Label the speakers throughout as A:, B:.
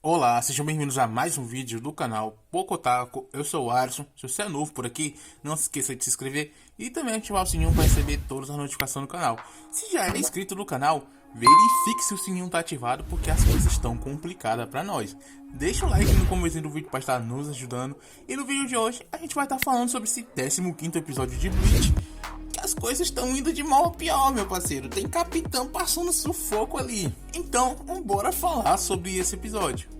A: Olá, sejam bem-vindos a mais um vídeo do canal Pocotaco. Eu sou o Alisson. Se você é novo por aqui, não se esqueça de se inscrever e também ativar o sininho para receber todas as notificações do canal. Se já é inscrito no canal, verifique se o sininho está ativado porque as coisas estão complicadas para nós. Deixa o like no começo do vídeo para estar nos ajudando. E no vídeo de hoje a gente vai estar falando sobre esse 15º episódio de Bleach. As coisas estão indo de mal a pior, meu parceiro. Tem capitão passando sufoco ali. Então, bora falar sobre esse episódio.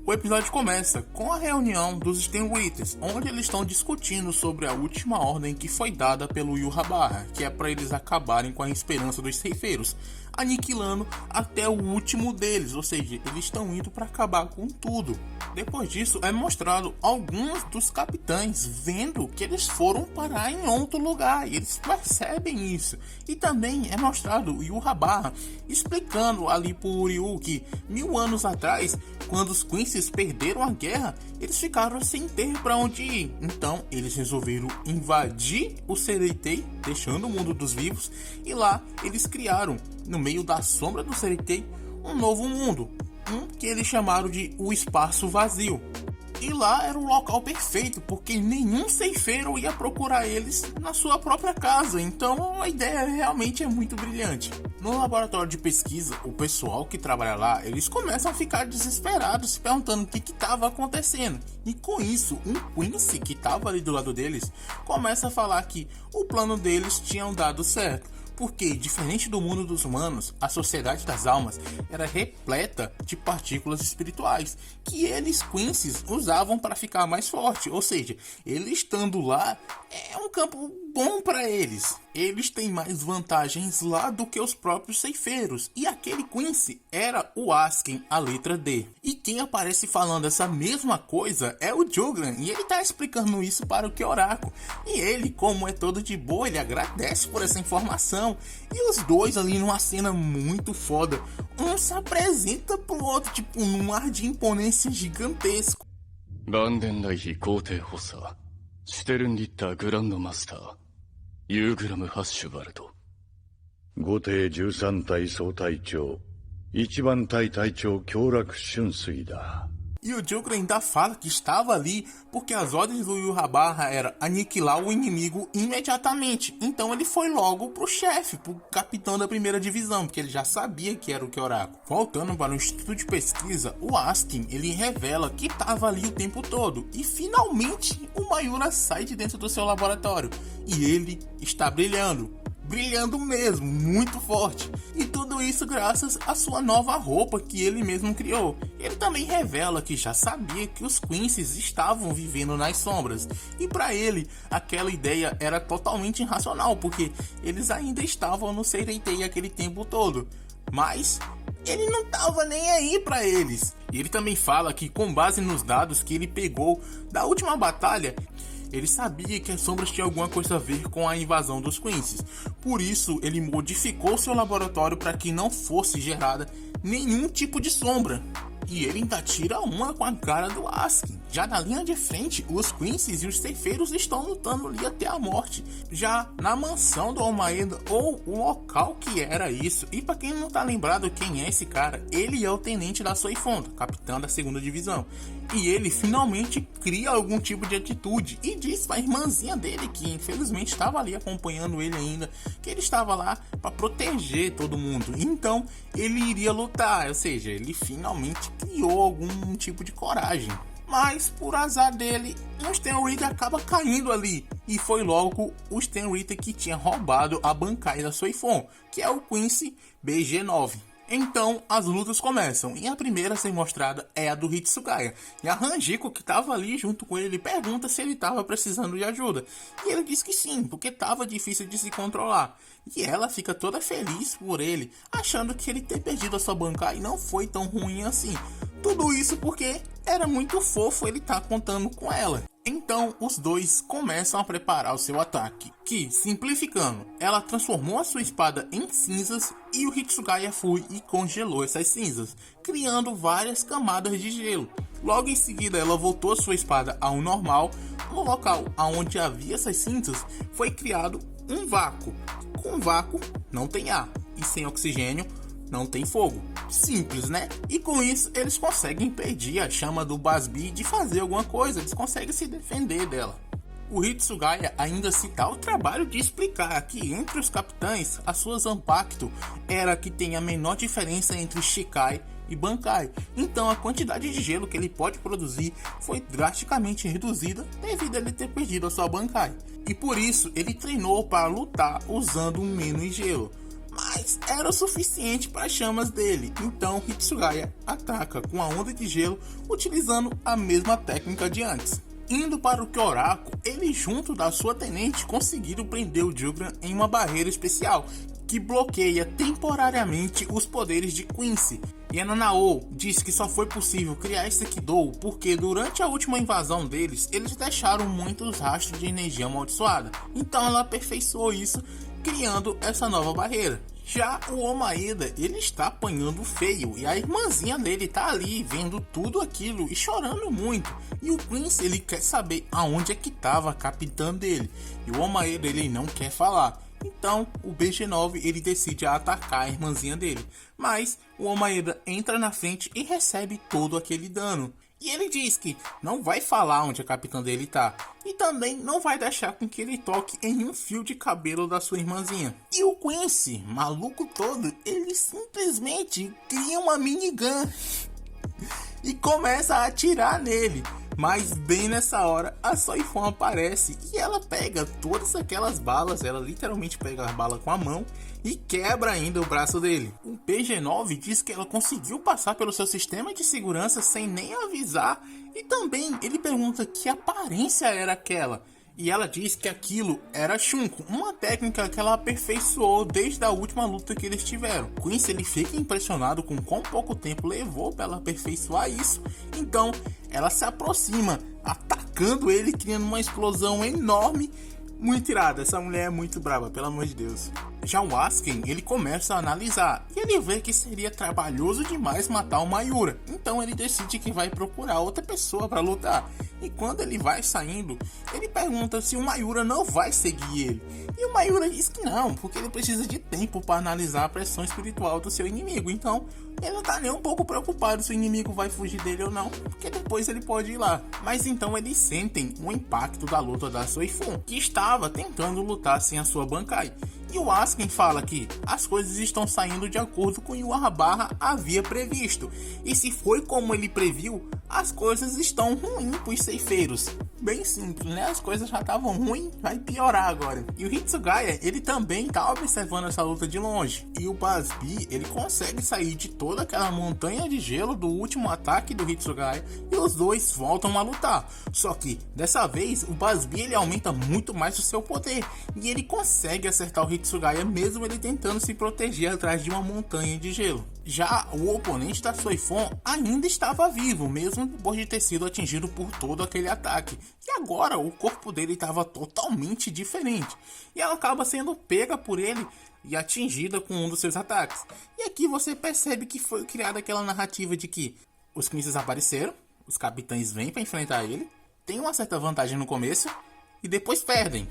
A: O episódio começa com a reunião dos Stenwrights, onde eles estão discutindo sobre a última ordem que foi dada pelo Yhwach, que é para eles acabarem com a esperança dos ceifeiros, aniquilando até o último deles, ou seja, eles estão indo para acabar com tudo. Depois disso, é mostrado alguns dos capitães vendo que eles foram parar em outro lugar, e eles percebem isso. E também é mostrado o Yhwach explicando ali por Ryu que 1000 anos atrás, quando os Quincy's perderam a guerra, eles ficaram sem ter para onde ir. Então, eles resolveram invadir o Sereitei, deixando o mundo dos vivos, e lá eles criaram, no meio da sombra do Sereitei, um novo mundo, que eles chamaram de o Espaço Vazio. E lá era o local perfeito, porque nenhum ceifeiro ia procurar eles na sua própria casa, então a ideia realmente é muito brilhante. No laboratório de pesquisa, o pessoal que trabalha lá, eles começam a ficar desesperados, se perguntando o que estava acontecendo. E com isso, um Quincy que estava ali do lado deles, começa a falar que o plano deles tinha dado certo. Porque, diferente do mundo dos humanos, a sociedade das almas era repleta de partículas espirituais que eles, Quincy's, usavam para ficar mais forte. Ou seja, ele estando lá é um campo bom para eles. Eles têm mais vantagens lá do que os próprios ceifeiros. E aquele Quincy era o Asken, a letra D. E quem aparece falando essa mesma coisa é o Jugran. E ele está explicando isso para o Kyoraku. E ele, como é todo de boa, ele agradece por essa informação. E os dois ali numa cena muito foda, um se apresenta pro outro, tipo, num ar de imponência gigantesco.
B: バンデン大妃皇帝補佐シュテルンリッターグランドマスターユーグラム・ハッシュバルド
C: 後帝13体総隊長一番隊隊長京楽春水だ。
A: E o Joker ainda fala que estava ali porque as ordens do Yhwach era aniquilar o inimigo imediatamente. Então ele foi logo pro chefe, pro capitão da primeira divisão, porque ele já sabia que era o Kyoraku. Voltando para o instituto de pesquisa, o Asken, ele revela que estava ali o tempo todo. E finalmente o Mayura sai de dentro do seu laboratório. E ele está brilhando. Brilhando mesmo, muito forte. E tudo isso graças à sua nova roupa que ele mesmo criou. Ele também revela que já sabia que os Quincy's estavam vivendo nas sombras. E para ele, aquela ideia era totalmente irracional, porque eles ainda estavam no Sereitei aquele tempo todo. Mas ele não estava nem aí para eles. E ele também fala que, com base nos dados que ele pegou da última batalha, ele sabia que as sombras tinham alguma coisa a ver com a invasão dos Quincy's. Por isso, ele modificou seu laboratório para que não fosse gerada nenhum tipo de sombra. E ele ainda tira uma com a cara do Asken. Já na linha de frente, os Quincy's e os ceifeiros estão lutando ali até a morte. Já na mansão do Almeida, ou o local que era isso. E para quem não tá lembrado quem é esse cara, ele é o tenente da Soifonda, capitão da 2ª divisão. E ele finalmente cria algum tipo de atitude e diz pra irmãzinha dele, que infelizmente estava ali acompanhando ele ainda, que ele estava lá para proteger todo mundo. Então ele iria lutar, ou seja, ele finalmente criou algum tipo de coragem. Mas por azar dele, o Stenwright acaba caindo ali. E foi logo o Stenwright que tinha roubado a bancada da Soifon, que é o Quincy BG9. Então as lutas começam, e a primeira a ser mostrada é a do Hitsugaya. E a Hanjiko, que estava ali junto com ele, pergunta se ele estava precisando de ajuda. E ele diz que sim, porque estava difícil de se controlar. E ela fica toda feliz por ele, achando que ele ter perdido a sua bancada não foi tão ruim assim. Tudo isso porque era muito fofo ele estar contando com ela. Então os dois começam a preparar o seu ataque, que, simplificando, ela transformou a sua espada em cinzas e o Hitsugaya foi e congelou essas cinzas, criando várias camadas de gelo. Logo em seguida ela voltou a sua espada ao normal. No local onde havia essas cinzas foi criado um vácuo. Com vácuo não tem ar, e sem oxigênio não tem fogo. Simples, né? E com isso eles conseguem impedir a chama do Busby de fazer alguma coisa, eles conseguem se defender dela. O Hitsugaya ainda se dá o trabalho de explicar que entre os capitães, a sua Zanpakuto era a que tem a menor diferença entre Shikai e Bankai. Então a quantidade de gelo que ele pode produzir foi drasticamente reduzida devido a ele ter perdido a sua Bankai. E por isso ele treinou para lutar usando menos gelo. Mas era o suficiente para as chamas dele, então Hitsugaya ataca com a onda de gelo utilizando a mesma técnica de antes. Indo para o Kyoraku, ele junto da sua tenente conseguiram prender o Jugram em uma barreira especial que bloqueia temporariamente os poderes de Quincy. E a Nanao diz que só foi possível criar esse Kidou porque durante a última invasão deles, eles deixaram muitos rastros de energia amaldiçoada. Então ela aperfeiçoou isso, criando essa nova barreira. Já o Omaeda, ele está apanhando feio e a irmãzinha dele tá ali vendo tudo aquilo e chorando muito. E o Quincy, ele quer saber aonde é que estava a capitã dele. E o Omaeda, ele não quer falar. Então o BG9 ele decide atacar a irmãzinha dele. Mas o Omaeda entra na frente e recebe todo aquele dano. E ele diz que não vai falar onde a capitã dele tá. E também não vai deixar com que ele toque em um fio de cabelo da sua irmãzinha. E o Quincy, maluco todo, ele simplesmente cria uma minigun e começa a atirar nele. Mas bem nessa hora a Soifon aparece e ela pega todas aquelas balas, ela literalmente pega as balas com a mão e quebra ainda o braço dele. O PG9 diz que ela conseguiu passar pelo seu sistema de segurança sem nem avisar e também ele pergunta que aparência era aquela. E ela diz que aquilo era Shunko, uma técnica que ela aperfeiçoou desde a última luta que eles tiveram. Quincy ele fica impressionado com quão pouco tempo levou para ela aperfeiçoar isso, então ela se aproxima, atacando ele, criando uma explosão enorme. Muito irada, essa mulher é muito brava, pelo amor de Deus. Já o Asken, ele começa a analisar e ele vê que seria trabalhoso demais matar o Mayura. Então ele decide que vai procurar outra pessoa para lutar. E quando ele vai saindo, ele pergunta se o Mayura não vai seguir ele. E o Mayura diz que não, porque ele precisa de tempo para analisar a pressão espiritual do seu inimigo. Então ele não tá nem um pouco preocupado se o inimigo vai fugir dele ou não, porque depois ele pode ir lá. Mas então eles sentem o impacto da luta da Soifon, que estava tentando lutar sem a sua Bankai. E o Asken fala que as coisas estão saindo de acordo com o Yhwach havia previsto. E se foi como ele previu, as coisas estão ruins para os ceifeiros. Bem simples, né? As coisas já estavam ruins, vai piorar agora. E o Hitsugaya, ele também tá observando essa luta de longe. E o Busby, ele consegue sair de toda aquela montanha de gelo do último ataque do Hitsugaya e os dois voltam a lutar. Só que, dessa vez, o Busby, ele aumenta muito mais o seu poder. E ele consegue acertar o Hitsugaya mesmo ele tentando se proteger atrás de uma montanha de gelo. Já o oponente da Soifon ainda estava vivo, mesmo depois de ter sido atingido por todo aquele ataque. E agora o corpo dele estava totalmente diferente. E ela acaba sendo pega por ele e atingida com um dos seus ataques. E aqui você percebe que foi criada aquela narrativa de que os Quincy's apareceram, os capitães vêm para enfrentar ele, tem uma certa vantagem no começo e depois perdem.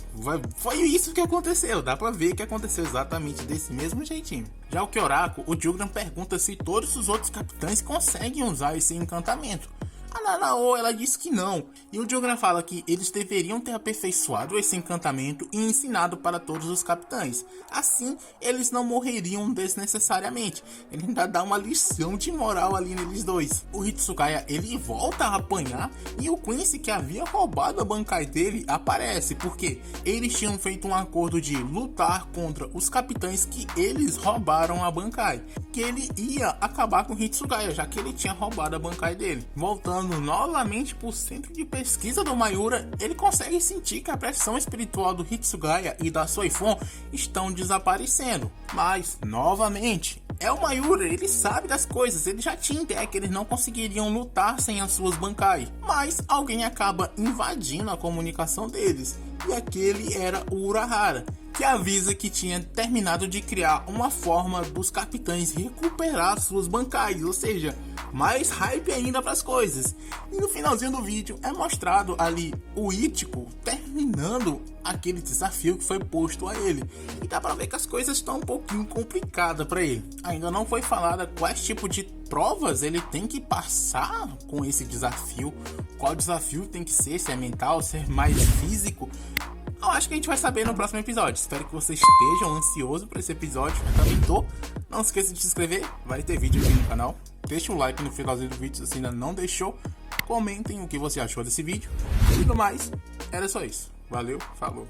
A: Foi isso que aconteceu, dá pra ver que aconteceu exatamente desse mesmo jeitinho. Já o Kyoraku, o Jugram pergunta se todos os outros capitães conseguem usar esse encantamento. A Nanao, ela diz que não, e o Jugram fala que eles deveriam ter aperfeiçoado esse encantamento e ensinado para todos os capitães. Assim, eles não morreriam desnecessariamente. Ele ainda dá uma lição de moral ali neles dois. O Hitsugaya, ele volta a apanhar e o Quincy, que havia roubado a Bankai dele, aparece, porque eles tinham feito um acordo de lutar contra os capitães que eles roubaram a Bankai, que ele ia acabar com o Hitsugaya, já que ele tinha roubado a Bankai dele. Voltando novamente para o centro de pesquisa do Mayura, ele consegue sentir que a pressão espiritual do Hitsugaya e da Soifon estão desaparecendo. Mas, novamente, é o Mayura, ele sabe das coisas, ele já tinha ideia que eles não conseguiriam lutar sem as suas Bankai. Mas alguém acaba invadindo a comunicação deles, e aquele era o Urahara. que avisa que tinha terminado de criar uma forma dos capitães recuperar suas bancais, ou seja, mais hype ainda para as coisas. E no finalzinho do vídeo é mostrado ali o Ichigo terminando aquele desafio que foi posto a ele. E dá para ver que as coisas estão um pouquinho complicadas para ele. Ainda não foi falada quais tipo de provas ele tem que passar com esse desafio, qual desafio tem que ser, se é mental, se é mais físico. Eu acho que a gente vai saber no próximo episódio. Espero que vocês estejam ansiosos por esse episódio. Eu também tô. Não esqueça de se inscrever. Vai ter vídeo aqui no canal. Deixa um like no finalzinho do vídeo se ainda não deixou. Comentem o que você achou desse vídeo. E no mais, era só isso. Valeu, falou.